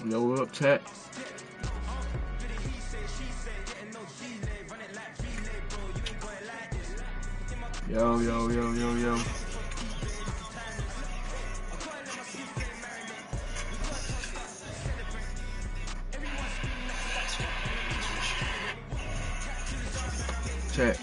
Yo, what up, chat? Yo. Chat.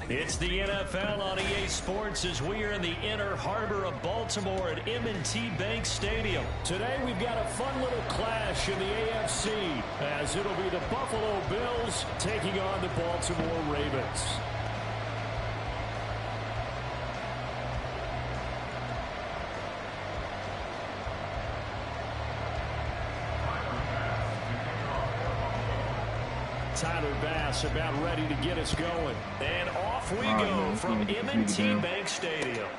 It's the NFL on EA Sports as we are in the inner harbor of Baltimore at M&T Bank Stadium. Today we've got a fun little clash in the AFC as it'll be the Buffalo Bills taking on the Baltimore Ravens. Tyler Bass about ready to get us going. And off we go from M&T Bank Stadium.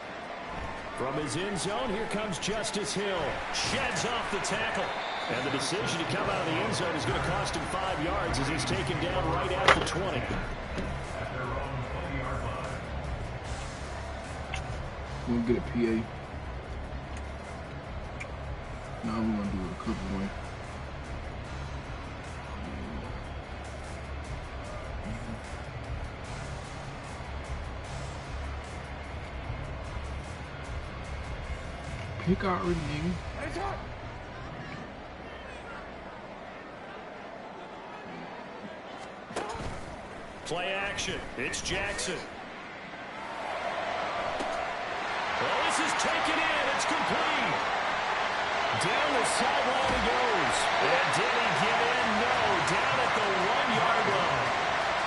From his end zone, here comes Justice Hill. Sheds off the tackle. And the decision to come out of the end zone is going to cost him 5 yards as he's taken down right at the 20. We'll get a PA. Now we're going to do a couple one. Pick out rename. Play action. It's Jackson. Well, this is taken in. It's complete. Down the sideline he goes. And did he get in? No. Down at the 1-yard line.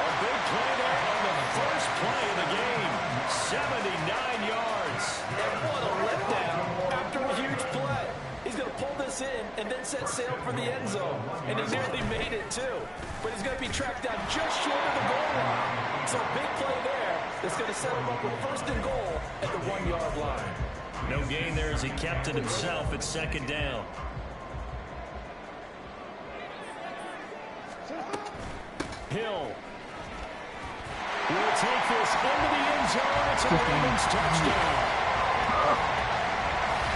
A big play there on the first play of the game. 79 yards. And what a letdown after a huge play. He's going to pull this in and then set sail for the end zone. And he nearly made it, too. But he's going to be tracked down just short of the goal line. So a big play there that's going to set him up with first and goal at the 1-yard line. No gain there as he kept it himself at second down. Hill will take this into the end zone. It's a Ravens touchdown.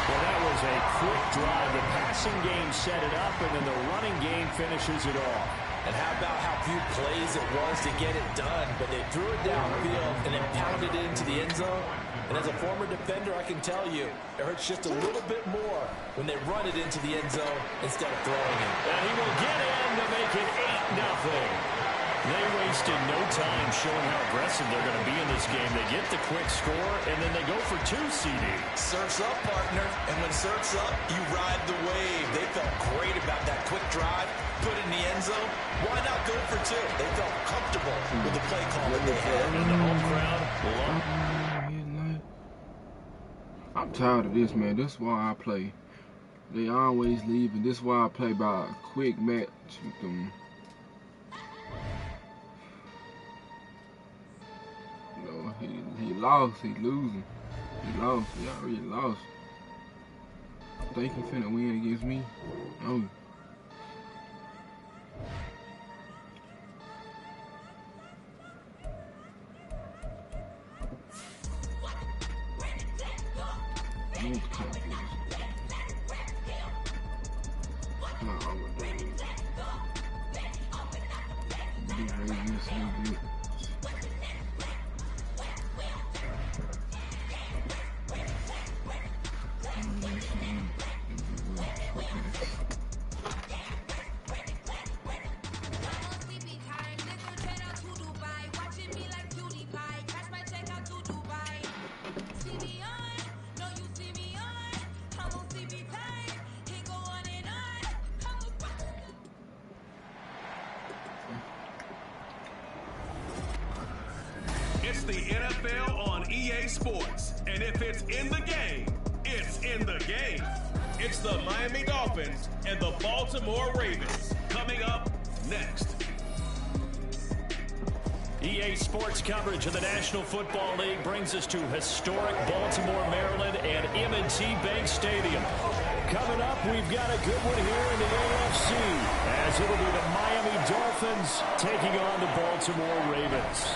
Well, that was a quick drive. The passing game set it up, and then the running game finishes it off. And how about how few plays it was to get it done, but they threw it downfield and then pounded it into the end zone. And as a former defender, I can tell you, it hurts just a little bit more when they run it into the end zone instead of throwing it. And he will get in to make it 8-0. They wasted no time showing how aggressive they're going to be in this game. They get the quick score, and then they go for 2, CD. Surf's up, partner. And when surf's up, you ride the wave. They felt great about that quick drive, put it in the end zone. Why not go for 2? They felt comfortable with the play call that they had. And the home crowd, I'm tired of this, man. This is why I play. They always leave, and this is why I play by a quick match with them. You know, he lost. He losing. He lost. He already lost. Think he finna win against me? No. It's the NFL on EA Sports, and if it's in the game, it's in the game. It's the Miami Dolphins and the Baltimore Ravens coming up next. EA Sports coverage of the National Football League brings us to historic Baltimore, Maryland, and M&T Bank Stadium. Coming up, we've got a good one here in the AFC, as it'll be the Miami Dolphins taking on the Baltimore Ravens.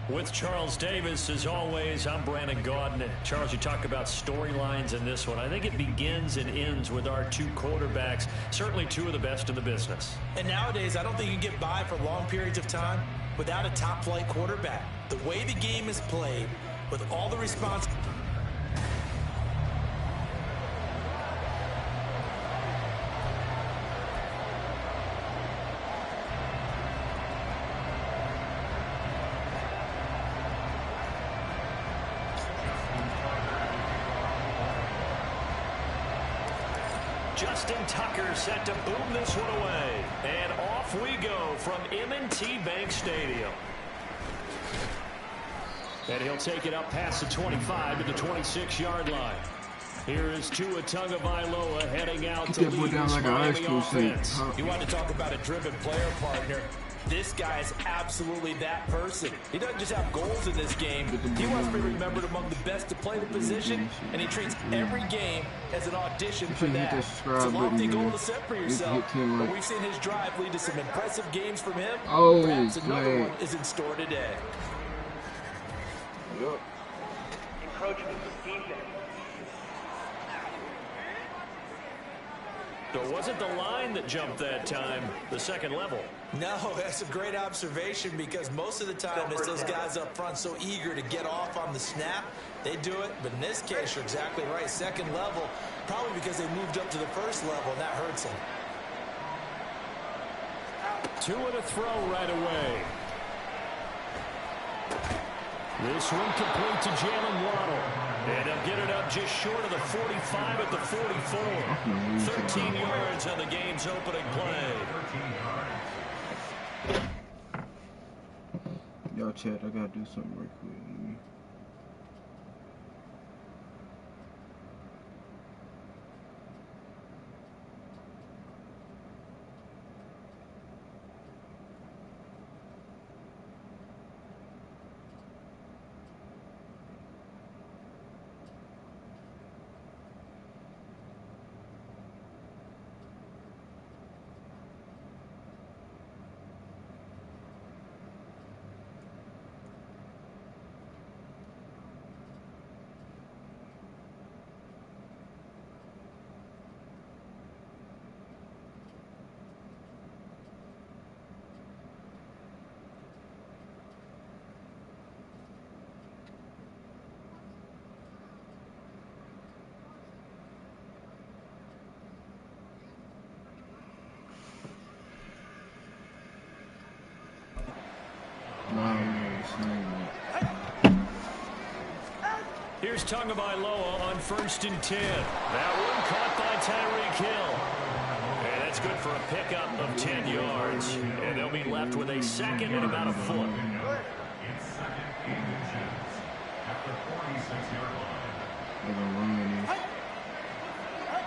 With Charles Davis, as always, I'm Brandon Gaudin. Charles, you talk about storylines in this one. I think it begins and ends with our 2 quarterbacks, certainly 2 of the best in the business. And nowadays, I don't think you can get by for long periods of time without a top-flight quarterback. The way the game is played, with all the responsibility. Justin Tucker set to boom this one away. And off we go from M&T Bank Stadium. And he'll take it up past the 25 to the 26-yard line. Here is Tua Tagovailoa heading out to lead this Miami offense. You want to talk about a driven player, partner. This guy is absolutely that person. He doesn't just have goals in this game. He wants to be remembered among the best to play the position, and he treats every game as an audition for that. It's a lofty goal to set for yourself, but we've seen his drive lead to some impressive games from him. Perhaps another one is in store today. Yep. Encroachment defense. So it wasn't the line that jumped that time, the second level. No, that's a great observation because most of the time it's those guys up front so eager to get off on the snap. They do it, but in this case, you're exactly right. Second level, probably because they moved up to the first level, and that hurts them. Tua to throw right away. This one complete to Jalen Waddle. And he'll get it up just short of the 45 at the 44. 13 yards on the game's opening play. Y'all chat, I gotta do something real quick. Here's Tagovailoa on 1st and 10. That one caught by Tyreek Hill. And that's good for a pickup of 10 yards. And they'll be left with a second and about a foot.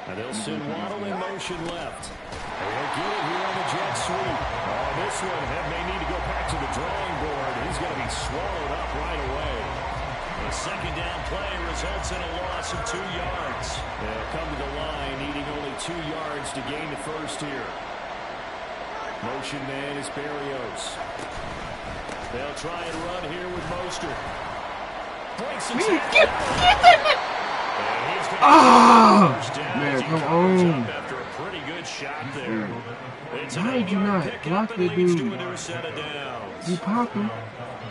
And they'll send Waddle in motion left. And they'll get it here on the jet sweep. Oh, this one may need to go back to the drawing board. He's going to be swallowed up right away. The second down play results in a loss of 2 yards. They'll come to the line needing only 2 yards to gain the first here. Motion man is Berrios. They'll try and run here with Mostert. Breaks the tackle. Man, come on. After a pretty good shot there. Why did you not block the dude? You popped him.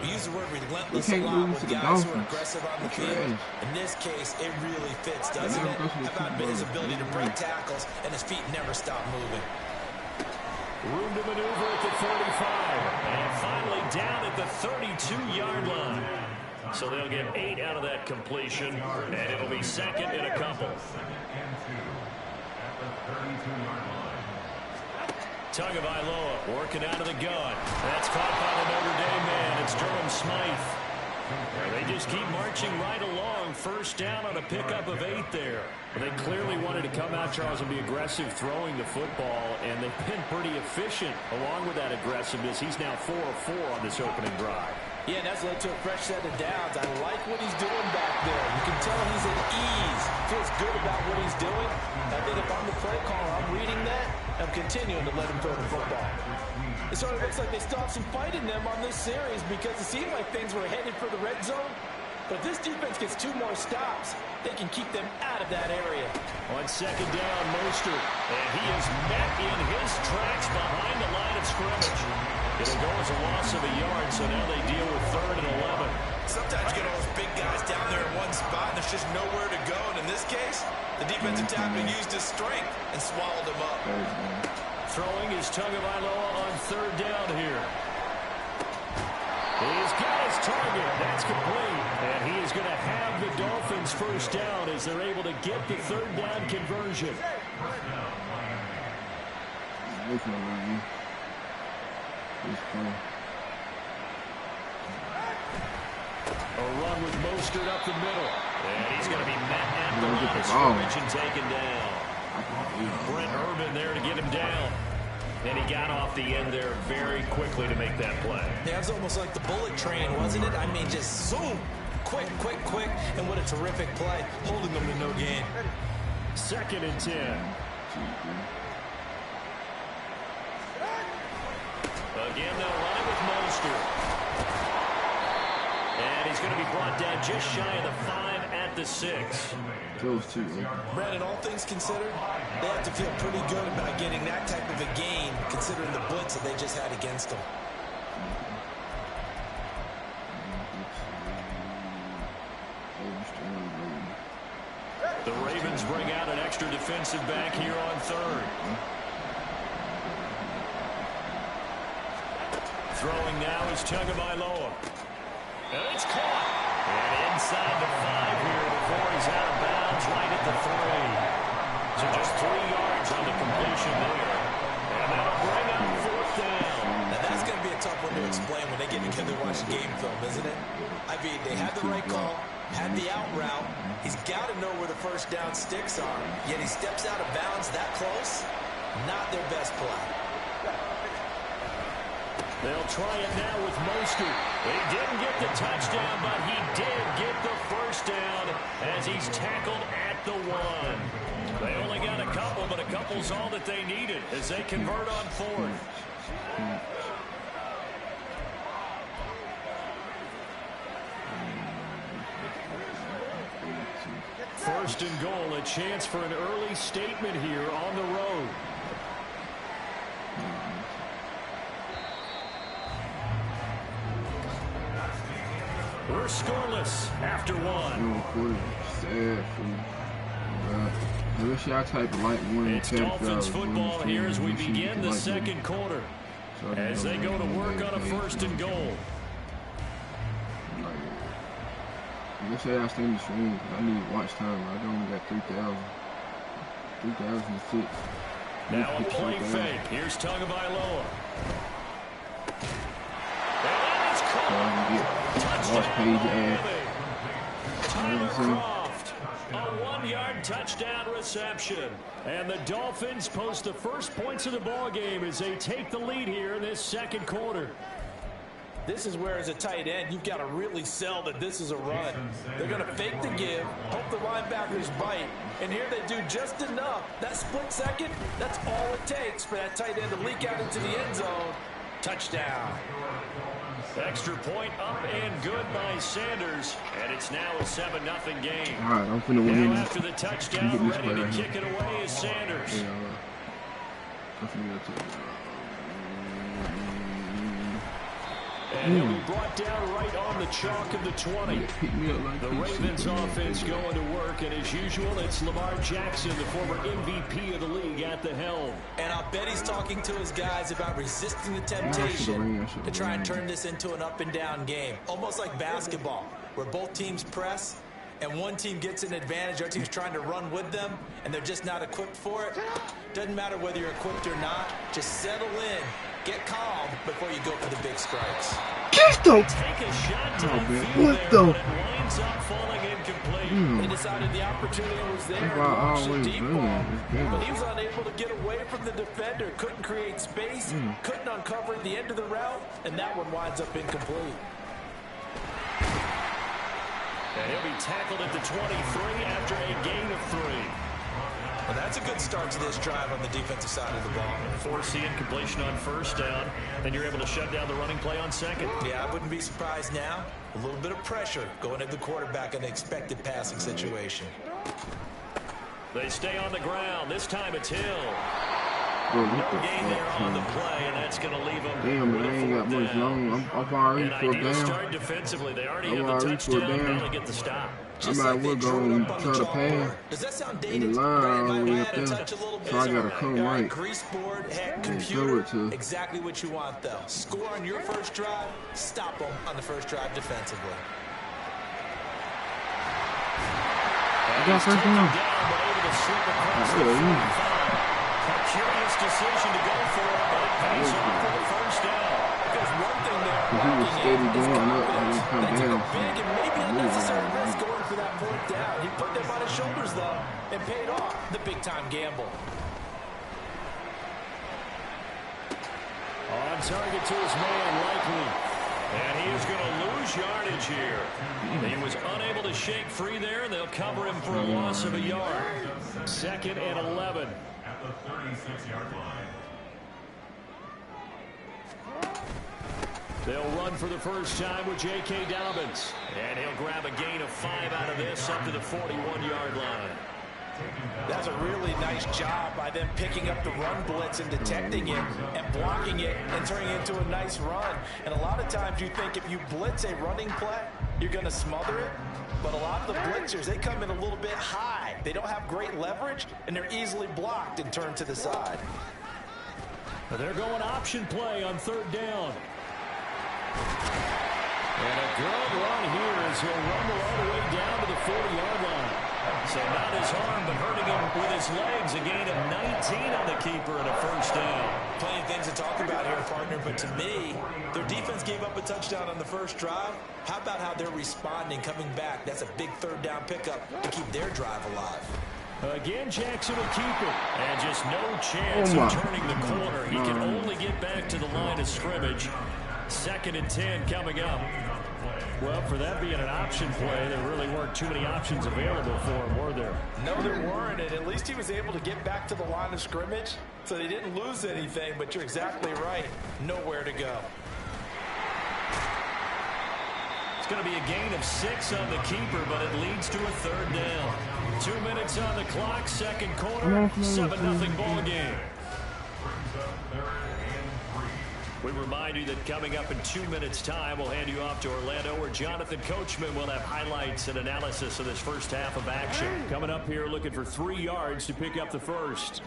We use the word relentless a lot with guys who are aggressive on the field. In this case, it really fits, doesn't it? About his ability to break tackles, and his feet never stop moving. Room to maneuver at the 45. And finally down at the 32-yard line. So they'll get 8 out of that completion, and it'll be second and a couple. Tagovailoa working out of the gun. That's caught by the Notre Dame man. It's Durham Smythe. They just keep marching right along. First down on a pickup of 8 there. They clearly wanted to come out, Charles, and be aggressive throwing the football, and they've been pretty efficient along with that aggressiveness. He's now 4 of 4 on this opening drive. Yeah, and that's led to a fresh set of downs. I like what he's doing back there. You can tell he's at ease. Feels good about what he's doing. I think if I'm the play caller, I'm reading that. I'm continuing to let him throw the football. It sort of looks like they still have some fight in them on this series because it seemed like things were headed for the red zone. But if this defense gets 2 more stops, they can keep them out of that area. On second down, Mostert. And he is met in his tracks behind the line of scrimmage. It'll go as a loss of a yard, so now they deal with 3rd and 11. Sometimes you get all those big guys down there in one spot, and there's just nowhere to go. And in this case, the defensive tackle used his strength and swallowed him up. Throwing is Tagovailoa on 3rd down here. He's got his target. That's complete. And he is going to have the Dolphins first down as they're able to get the 3rd down conversion. A run with Mostert up the middle. And he's going to be met at the line of scrimmage and taken down. Brent Urban there to get him down. And he got off the end there very quickly to make that play. Yeah, it was almost like the bullet train, wasn't it? I mean, just zoom. Quick, quick, quick. And what a terrific play, holding them to no gain. 2nd and 10. Again, they'll run it with Mostert. And he's going to be brought down just shy of the 5 at the 6. Brandon, all things considered, they have to feel pretty good about getting that type of a gain, considering the blitz that they just had against them. The Ravens bring out an extra defensive back here on 3rd. Throwing now is Tagovailoa. And it's caught. And inside the 5 here before he's out of bounds right at the 3. So just 3 yards on the completion there. And that'll bring up 4th down. Now that's going to be a tough one to explain when they get together and watch game film, isn't it? I mean, they had the right call, had the out route. He's got to know where the first down sticks are. Yet he steps out of bounds that close. Not their best play. They'll try it now with Mostert. He didn't get the touchdown, but he did get the first down as he's tackled at the 1. They only got a couple, but a couple's all that they needed as they convert on 4th. First and goal, a chance for an early statement here on the road. We're scoreless after 1. It's Dolphins football here as we begin the second quarter. As they go to work on a 1st and goal. Let's say I stay in the stream because I need watch time. I only got 3,000. 3,006. Now a play fake. Here's Tagovailoa. And it's caught. Watch page ad. A 1-yard touchdown reception. And the Dolphins post the first points of the ball game as they take the lead here in this second quarter. This is where, as a tight end, you've got to really sell that this is a run. They're going to fake the give, hope the linebackers bite, and here they do just enough. That split second, that's all it takes for that tight end to leak out into the end zone. Touchdown. Extra point up and good by Sanders, and it's now a 7-0 game. All right, I'm finna win. Now after the touchdown, ready to kick it away is Sanders. Yeah, I'm finna go to And he'll be brought down right on the chalk of the 20. The Ravens offense going to work, and as usual, it's Lamar Jackson, the former MVP of the league, at the helm. And I'll bet he's talking to his guys about resisting the temptation to try and turn this into an up-and-down game. Almost like basketball, where both teams press, and one team gets an advantage, our team's trying to run with them, and they're just not equipped for it. Doesn't matter whether you're equipped or not, just settle in. Get calm before you go for the big strikes. Just the Take a shot to the field what there, the? but it winds up falling incomplete. He decided the opportunity was there to I launch a always deep do. ball, It's but he was unable to get away from the defender. Couldn't create space, couldn't uncover the end of the route, and that one winds up incomplete. And he'll be tackled at the 23 after a gain of 3. Well, that's a good start to this drive on the defensive side of the ball. Force the incompletion on first down. Then you're able to shut down the running play on second. Yeah, I wouldn't be surprised now. A little bit of pressure going at the quarterback in an expected passing situation. They stay on the ground. This time it's Hill. Bro, No gain there on the play, and that's going to leave them. Damn, man, I ain't got much long. I'm already An for a ideal down. start defensively. They already I'm have the already for a touchdown. They down. only get the stop. I might well go and try to pass. Does that sound In the dated? line all the way Might up add there. a touch a little bit. So I gotta come All right. Grease board, head, And computer, throw it to- exactly what you want, though. Score on your first drive, stop them on the first drive defensively. I got first down. Down, but able to slip across the 45. A curious decision to go for it, but it pays off for the first down. Because one thing they're He was steady going up and he come they took down. a big and maybe unnecessary risk going for that fourth down. He put them on his shoulders, though, and paid off the big-time gamble. On target to his man, Likely. And he is going to lose yardage here. He was unable to shake free there, and they'll cover him for a loss of a yard. 2nd and 11. At the 36-yard line. They'll run for the first time with J.K. Dobbins. And he'll grab a gain of 5 out of this up to the 41-yard line. That's a really nice job by them picking up the run blitz and detecting it and blocking it and turning it into a nice run. And a lot of times you think if you blitz a running play, you're going to smother it. But a lot of the blitzers, they come in a little bit high. They don't have great leverage, and they're easily blocked and turned to the side. But they're going option play on 3rd down. And a good run here as he'll rumble all the way down to the 40-yard line. So not his arm, but hurting him with his legs. A gain of 19 on the keeper and a first down. Plenty of things to talk about here, partner, but to me, their defense gave up a touchdown on the first drive. How about how they're responding, coming back? That's a big 3rd down pickup to keep their drive alive. Again, Jackson will keep it. And just no chance of turning the corner. He can only get back to the line of scrimmage. 2nd and 10 coming up. Well, for that being an option play, there really weren't too many options available for him, were there? No, there weren't, and at least he was able to get back to the line of scrimmage, so they didn't lose anything, but you're exactly right. Nowhere to go. It's going to be a gain of 6 on the keeper, but it leads to a 3rd down. 2 minutes on the clock, 2nd quarter, 7-0 ball game. We remind you that coming up in 2 minutes' time, we'll hand you off to Orlando, where Jonathan Coachman will have highlights and analysis of this first half of action. Coming up here, looking for 3 yards to pick up the first.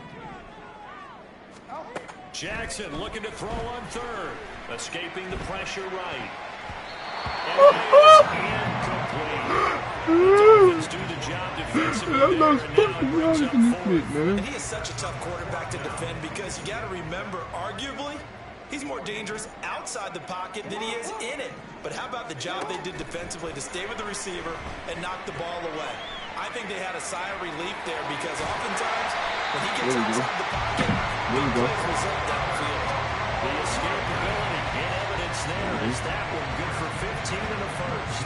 Jackson looking to throw on 3rd. Escaping the pressure right. And it is incomplete. defensively. Man, man. And he is such a tough quarterback to defend because you got to remember, arguably, he's more dangerous outside the pocket than he is in it. But how about the job they did defensively to stay with the receiver and knock the ball away? I think they had a sigh of relief there because oftentimes when he gets outside the pocket, he plays result downfield. The escapability in evidence there is that one good for 15 in the first.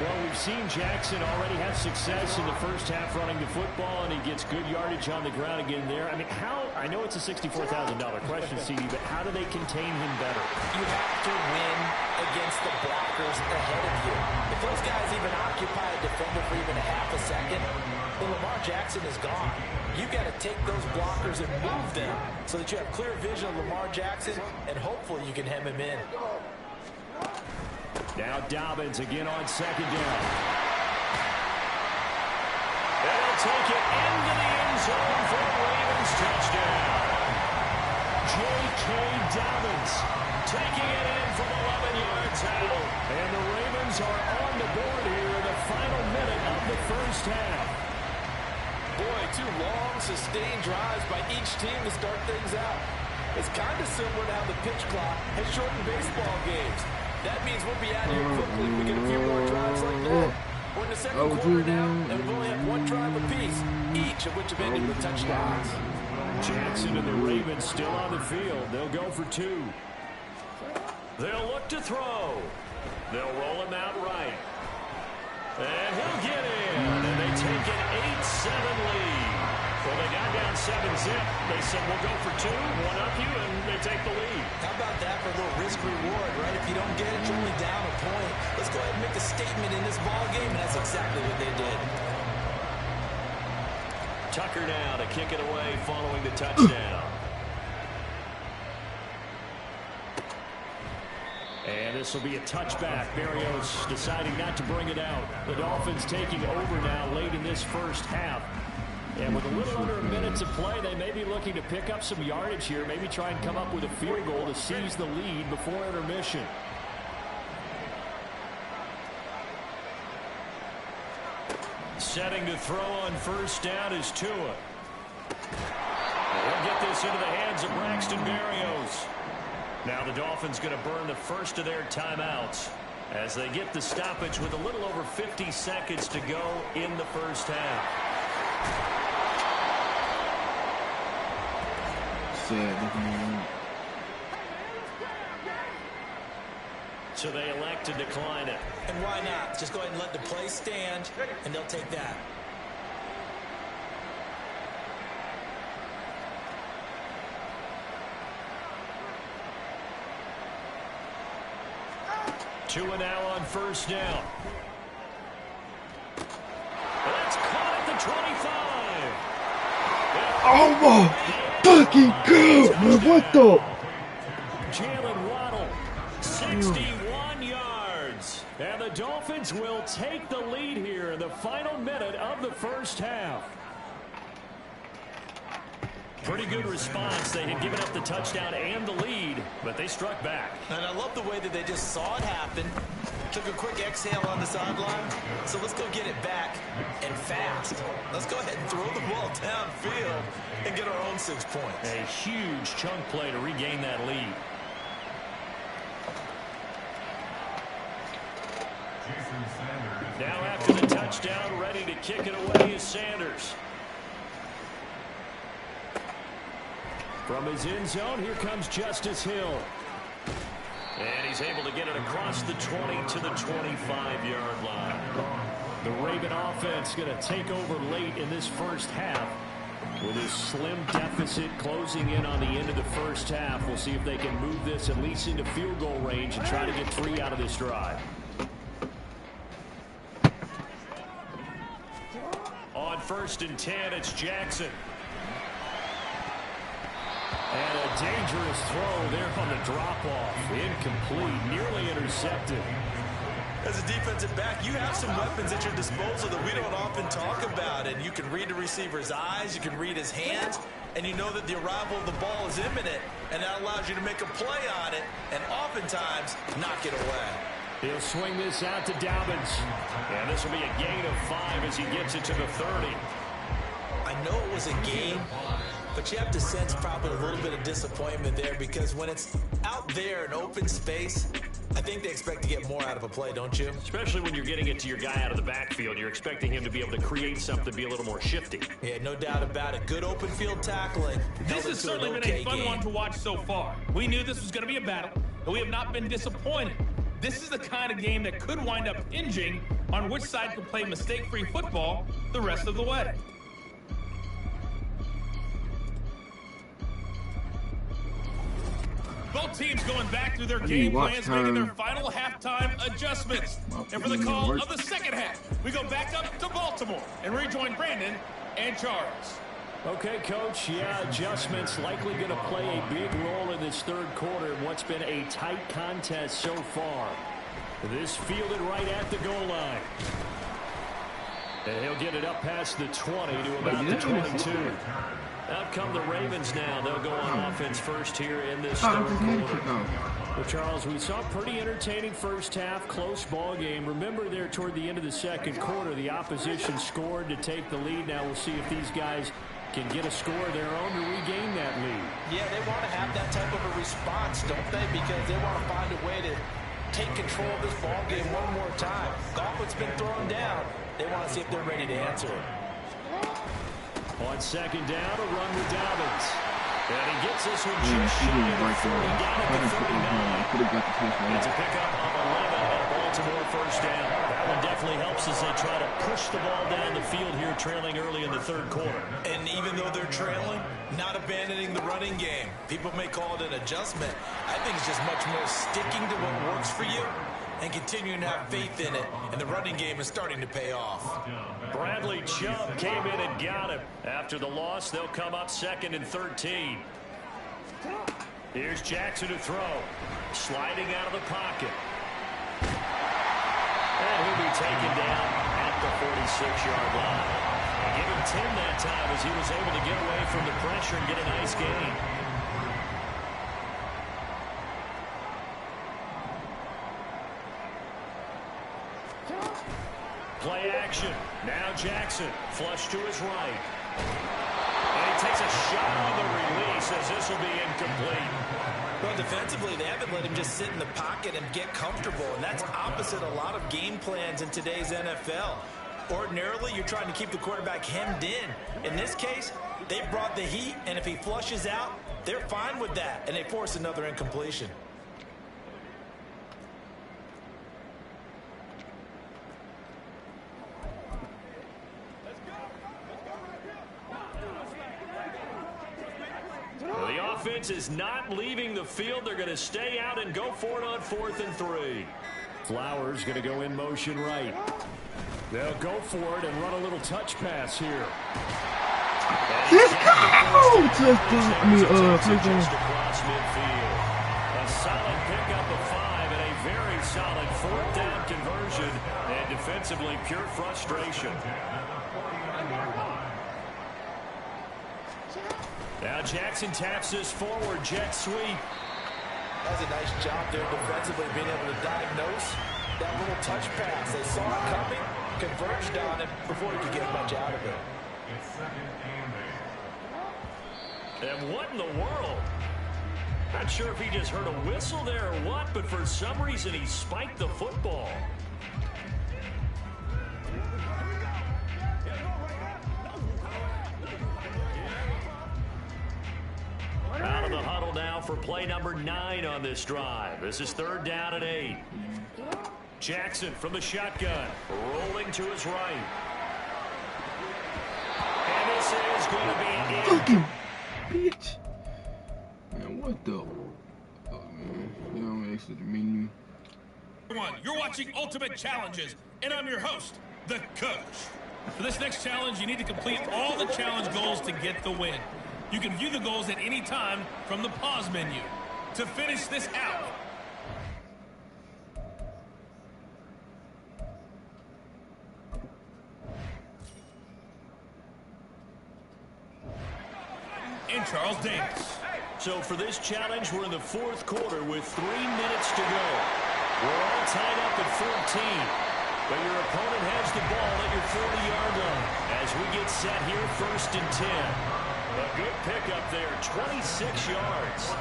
Well, we've seen Jackson already have success in the first half running the football, and he gets good yardage on the ground again there. I mean, I know it's a $64,000 question, CD, but how do they contain him better? You have to win against the blockers ahead of you. If those guys even occupy a defender for even a half a second, then Lamar Jackson is gone. You've got to take those blockers and move them so that you have clear vision of Lamar Jackson, and hopefully you can hem him in. Now Dobbins again on second down. They'll take it into the end zone for a Ravens touchdown. J.K. Dobbins taking it in from 11 yards out. And the Ravens are on the board here in the final minute of the first half. Boy, two long, sustained drives by each team to start things out. It's kind of similar to how the pitch clock has shortened baseball games. That means we'll be out here quickly. We get a few more drives like that. We're in the second quarter now, and we've only had one drive apiece, each of which have ended with touchdowns. Jackson and the Ravens still on the field. They'll go for two. They'll look to throw. They'll roll him out right. And he'll get in. And they take an 8-7 lead. Well, they got down 7-zip. They said, we'll go for two, one up you, and they take the lead. How about that for a little risk-reward, right? If you don't get it, you're only down a point. Let's go ahead and make a statement in this ball game, and that's exactly what they did. Tucker now to kick it away following the touchdown. And this will be a touchback. Berrios deciding not to bring it out. The Dolphins taking over now late in this first half. And with a little under a minute to play, they may be looking to pick up some yardage here, maybe try and come up with a field goal to seize the lead before intermission. Setting to throw on first down is Tua. We'll get this into the hands of Braxton Berrios. Now the Dolphins going to burn the first of their timeouts as they get the stoppage with a little over 50 seconds to go in the first half. So they elect to decline it. And why not? Just go ahead and let the play stand, and they'll take that. Tua now on first down. That's caught at the 25. Oh my fucking god, man. What the? Jalen Waddle, 61 yards. And the Dolphins will take the lead here in the final minute of the first half. Pretty good response. They had given up the touchdown and the lead, but they struck back. And I love the way that they just saw it happen. Took a quick exhale on the sideline. So let's go get it back and fast. Let's go ahead and throw the ball downfield and get our own 6 points. A huge chunk play to regain that lead. Now after the touchdown, ready to kick it away is Sanders. From his end zone, here comes Justice Hill. And he's able to get it across the 20 to the 25-yard line. The Raven offense going to take over late in this first half with a slim deficit closing in on the end of the first half. We'll see if they can move this at least into field goal range and try to get 3 out of this drive. On 1st and 10, it's Jackson. And a dangerous throw there on the drop-off. Incomplete, nearly intercepted. As a defensive back, you have some weapons at your disposal that we don't often talk about. And you can read the receiver's eyes, you can read his hands, and you know that the arrival of the ball is imminent. And that allows you to make a play on it and oftentimes knock it away. He'll swing this out to Dobbins. And this will be a gain of 5 as he gets it to the 30. I know it was a gain, but you have to sense probably a little bit of disappointment there because when it's out there in open space, I think they expect to get more out of a play, don't you? Especially when you're getting it to your guy out of the backfield. You're expecting him to be able to create something, be a little more shifty. Yeah, no doubt about it. Good open field tackling. This has certainly been a fun one to watch so far. We knew this was going to be a battle, and we have not been disappointed. This is the kind of game that could wind up hinging on which side can play mistake-free football the rest of the way. Both teams going back through their game plans, making their final halftime adjustments. And for the call of the second half, we go back up to Baltimore and rejoin Brandon and Charles. Okay, Coach, yeah, adjustments likely going to play a big role in this third quarter in what's been a tight contest so far. This fielded right at the goal line. And he'll get it up past the 20 to about the 22. Out come the Ravens now. They'll go on offense first here in this third quarter. Well, Charles, we saw a pretty entertaining first half, close ball game. Remember there toward the end of the second quarter, the opposition scored to take the lead. Now we'll see if these guys can get a score of their own to regain that lead. Yeah, they want to have that type of a response, don't they? Because they want to find a way to take control of this ball game one more time. Gauntlet's been thrown down. They want to see if they're ready to answer it. On second down, a run with Dobbins. And he gets this one just shy of the 40, down at the 39. It's a pickup of 11 and a Baltimore first down. That one definitely helps as they try to push the ball down the field here, trailing early in the third quarter. And even though they're trailing, not abandoning the running game. People may call it an adjustment. I think it's just much more sticking to what works for you and continuing to have faith in it. And the running game is starting to pay off. Bradley Chubb came in and got him. After the loss, they'll come up 2nd and 13. Here's Jackson to throw. Sliding out of the pocket. And he'll be taken down at the 46-yard line. Give him 10 that time as he was able to get away from the pressure and get a nice gain. Play action. Now Jackson. Flush to his right. And he takes a shot on the release as this will be incomplete. Well, defensively, they haven't let him just sit in the pocket and get comfortable, and that's opposite a lot of game plans in today's NFL. Ordinarily, you're trying to keep the quarterback hemmed in. In this case, they brought the heat, and if he flushes out, they're fine with that, and they force another incompletion. The offense is not leaving the field. They're going to stay out and go for it on 4th and 3. Flowers going to go in motion right. They'll go for it and run a little touch pass here. Let's go! Touchdown. Across midfield. A solid pickup of 5 and a very solid 4th down conversion. And defensively, pure frustration. Now Jackson taps this forward, jet sweep. That was a nice job there defensively, being able to diagnose that little touch pass. They saw it coming, converged on it before he could get much out of it. And what in the world? Not sure if he just heard a whistle there or what, but for some reason he spiked the football. Out of the huddle now for play number 9 on this drive. This is 3rd down and 8. Jackson from the shotgun, rolling to his right. And this is going to be in. Fucking bitch. Man, what the? Oh, man. You don't exit the menu. You're watching Ultimate Challenges, and I'm your host, the Coach. For this next challenge, you need to complete all the challenge goals to get the win. You can view the goals at any time from the pause menu. To finish this out, and Charles Davis. So for this challenge, we're in the 4th quarter with 3 minutes to go. We're all tied up at 14. But your opponent has the ball at your 40-yard line as we get set here, 1st and 10. A good pickup there, 26 yards.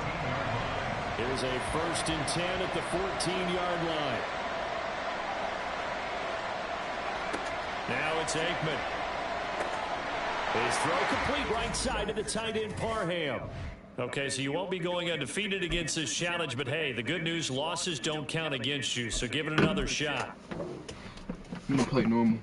Here's a 1st and 10 at the 14-yard line. Now it's Aikman. His throw complete right side to the tight end Parham. Okay, so you won't be going undefeated against this challenge, but hey, the good news, losses don't count against you, so give it another shot. I'm gonna play normal.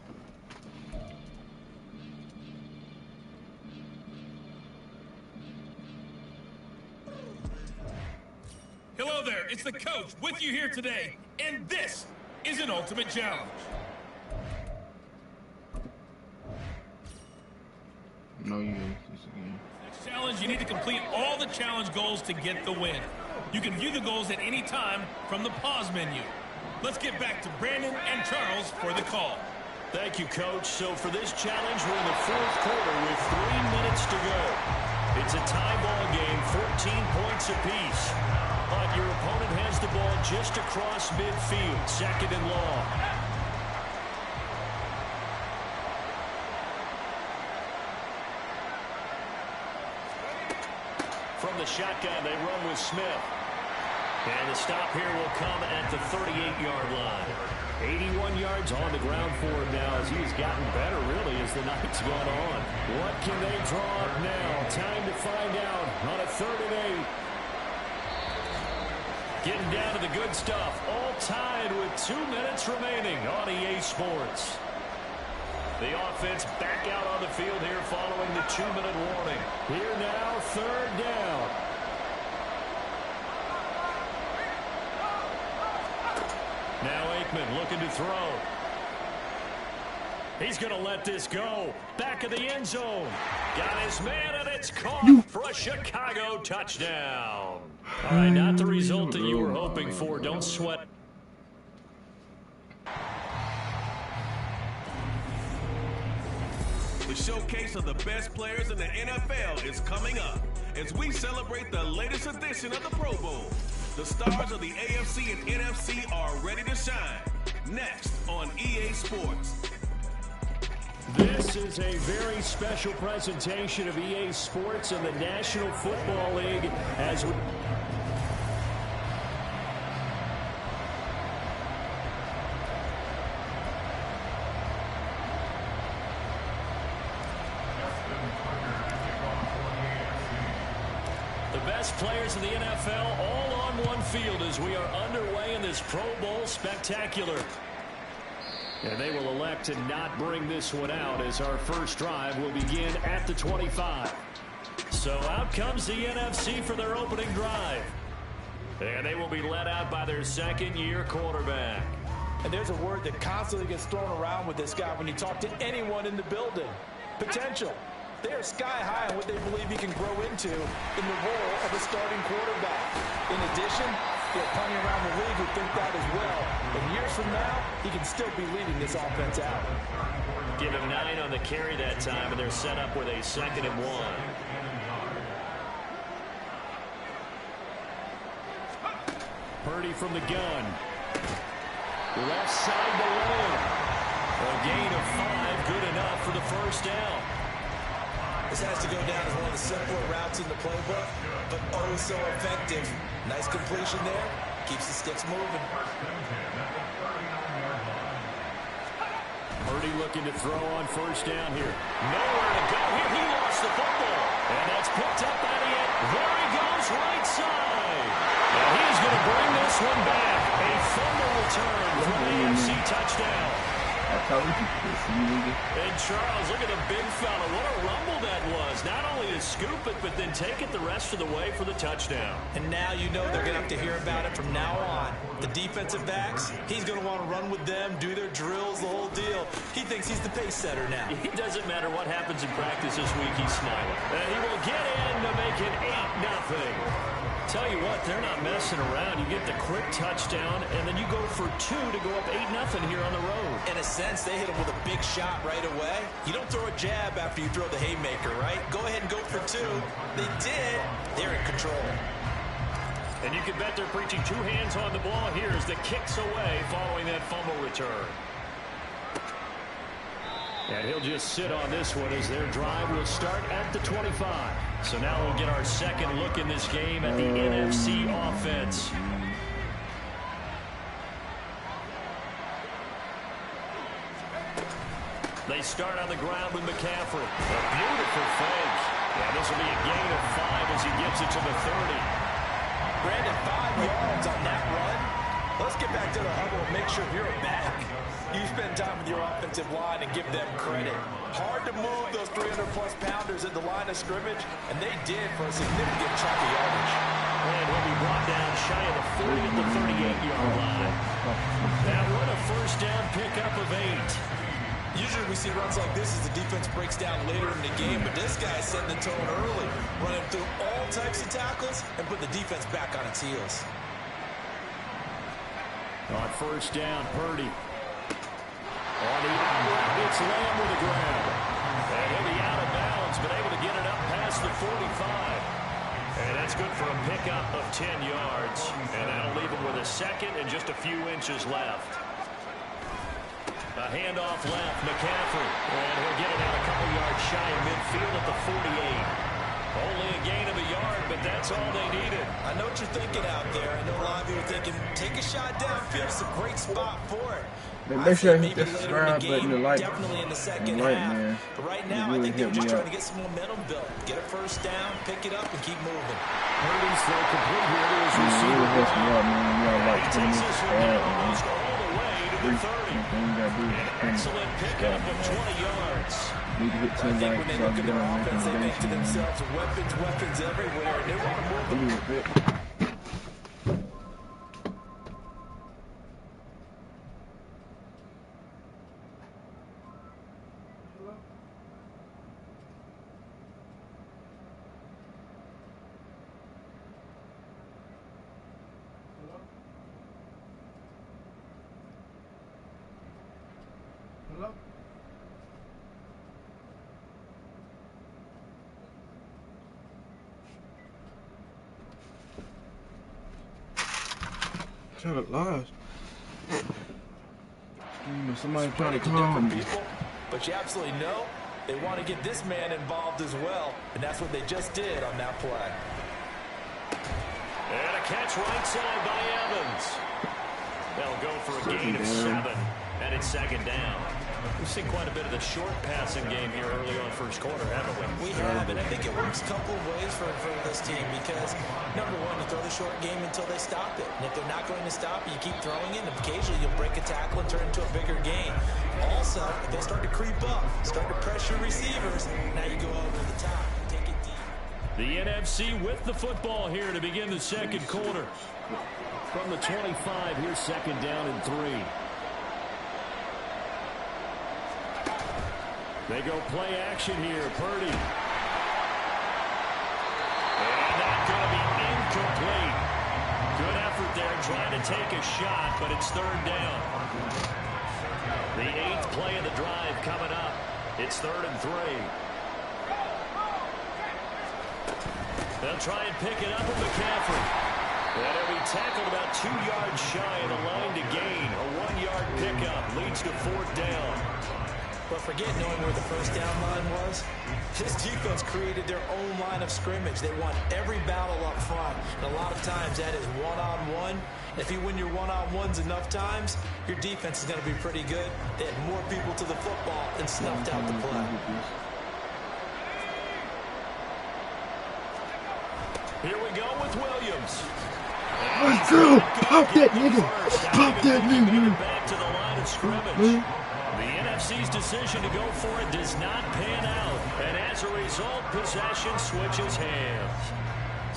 Hello there, it's the coach with you here today, and this is an ultimate challenge. No, you this again. Next challenge, you need to complete all the challenge goals to get the win. You can view the goals at any time from the pause menu. Let's get back to Brandon and Charles for the call. Thank you, Coach. So for this challenge, we're in the 4th quarter with 3 minutes to go. It's a tie ball game, 14 points apiece. But your opponent has the ball just across midfield, 2nd and long. From the shotgun, they run with Smith. And the stop here will come at the 38-yard line. 81 yards on the ground for him now as he's gotten better, really, as the night's gone on. What can they draw up now? Time to find out on a 3rd and 8. Getting down to the good stuff. All tied with 2 minutes remaining on EA Sports. The offense back out on the field here following the 2-minute warning. Here now, 3rd down. Now Aikman looking to throw. He's going to let this go. Back of the end zone. Got his man, and it's caught for a Chicago touchdown. All right, not the result that you were hoping for. Don't sweat. The showcase of the best players in the NFL is coming up as we celebrate the latest edition of the Pro Bowl. The stars of the AFC and NFC are ready to shine. Next on EA Sports. This is a very special presentation of EA Sports and the National Football League as we... The best players in the NFL all on one field as we are underway in this Pro Bowl spectacular. And they will elect to not bring this one out as our first drive will begin at the 25. So out comes the NFC for their opening drive. And they will be led out by their 2nd-year quarterback. And there's a word that constantly gets thrown around with this guy when you talk to anyone in the building. Potential. They are sky high on what they believe he can grow into in the role of a starting quarterback. In addition, there are plenty around the league who think that as well. And years from now, he can still be leading this offense out. Give him 9 on the carry that time, and they're set up with a 2nd and 1. Purdy from the gun. Left side to lane. A gain of 5, good enough for the first down. This has to go down as one of the simpler routes in the playbook, but oh so effective. Nice completion there. Keeps the sticks moving. Purdy looking to throw on first down here. Nowhere to go here. He lost the football. And that's picked up by the end. There he goes, right side. And he's going to bring this one back. A fumble return for the AFC touchdown. And Charles, look at the big fella. What a rumble that was. Not only to scoop it, but then take it the rest of the way for the touchdown. And now you know they're going to have to hear about it from now on. The defensive backs, he's going to want to run with them, do their drills, the whole deal. He thinks he's the pace setter now. It doesn't matter what happens in practice this week, he's smiling. And he will get in to make it 8-0. Tell you what, they're not messing around. You get the quick touchdown, and then you go for 2 to go up 8-0 here on the road. In a sense, they hit him with a big shot right away. You don't throw a jab after you throw the haymaker, right? Go ahead and go for 2. They did. They're in control. And you can bet they're preaching two hands on the ball here as the kick's away following that fumble return. And he'll just sit on this one as their drive will start at the 25. So now we'll get our second look in this game at the NFC offense. They start on the ground with McCaffrey. A beautiful fake. Yeah, this will be a gain of 5 as he gets it to the 30. Brandon, 5 yards on that run. Let's get back to the huddle and make sure you're back. You spend time with your offensive line and give them credit. Hard to move those 300-plus pounders at the line of scrimmage, and they did for a significant chunk of yardage. And he'll be brought down shy of the 40 at the 38-yard line. That run a first down pickup of 8. Usually we see runs like this as the defense breaks down later in the game, but this guy set the tone early, running through all types of tackles and put the defense back on its heels. On first down, Purdy. On the out, it's Lamb with the grab. And he'll be out of bounds, but able to get it up past the 45. And that's good for a pickup of 10 yards. And that'll leave him with a second and just a few inches left. A handoff left, McCaffrey. And he'll get it out a couple yards shy of midfield at the 48. Only a gain of a yard, but that's all they needed. I know what you're thinking out there. I know a lot of you are thinking, take a shot downfield. It's a great spot for it. Make sure you hit the subscribe button, the like, definitely in the second half. Man. But right now, I think they're just trying to get some momentum built. Get a first down, pick it up, and keep moving. Purdy's throw complete here to his receiver. He takes this one almost all the way to the 30. An excellent pickup of 20 yards. Need to get 10 likes. When they look at their offense, they think to themselves, weapons everywhere. They want to move the ball. Hello? Trying to live. Somebody trying to call me. But you absolutely know they want to get this man involved as well, and that's what they just did on that play. And a catch right side by Evans. They'll go for a gain of 7, and it's second down. We've seen quite a bit of the short passing game here early on first quarter, haven't we? We have, and I think it works a couple of ways for this team because, number one, you throw the short game until they stop it. And if they're not going to stop it, you keep throwing it, and occasionally you'll break a tackle and turn it into a bigger game. Also, if they start to creep up, start to pressure receivers, now you go over the top and take it deep. The NFC with the football here to begin the second quarter. From the 25, here's second down and 3. They go play action here, Purdy. And that's going to be incomplete. Good effort there trying to take a shot, but it's third down. The 8th play of the drive coming up. It's 3rd and 3. They'll try and pick it up with McCaffrey. And he'll be tackled about 2 yards shy of the line to gain. A 1-yard pickup leads to 4th down. But forget knowing where the first down line was. This defense created their own line of scrimmage. They won every battle up front. And a lot of times that is one-on-one. If you win your one-on-ones enough times, your defense is going to be pretty good. They had more people to the football and snuffed out the play. Here we go with Williams. Let's go! Pop that nigga! Pop that nigga! Back to the line of scrimmage. The NFC's decision to go for it does not pan out. And as a result, possession switches hands.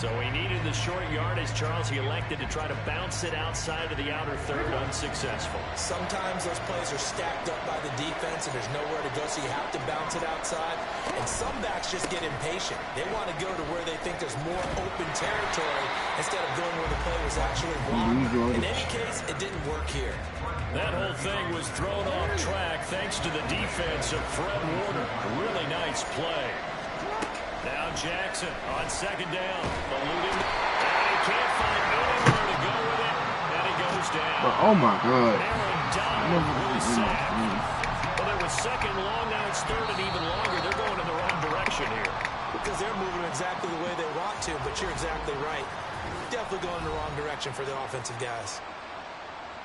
So he needed the short yardage, Charles. He elected to try to bounce it outside of the outer third, unsuccessful. Sometimes those plays are stacked up by the defense and there's nowhere to go, so you have to bounce it outside. And some backs just get impatient. They want to go to where they think there's more open territory instead of going where the play was actually blocked. In any case, it didn't work here. That whole thing was thrown off track thanks to the defense of Fred Warner. A really nice play. Now Jackson on second down. And he can't find anywhere to go with it, and he goes down. But, oh my God. Well, there was second long, now it's third and even longer. They're going in the wrong direction here. Because they're moving exactly the way they want to, but you're exactly right. Definitely going in the wrong direction for the offensive guys.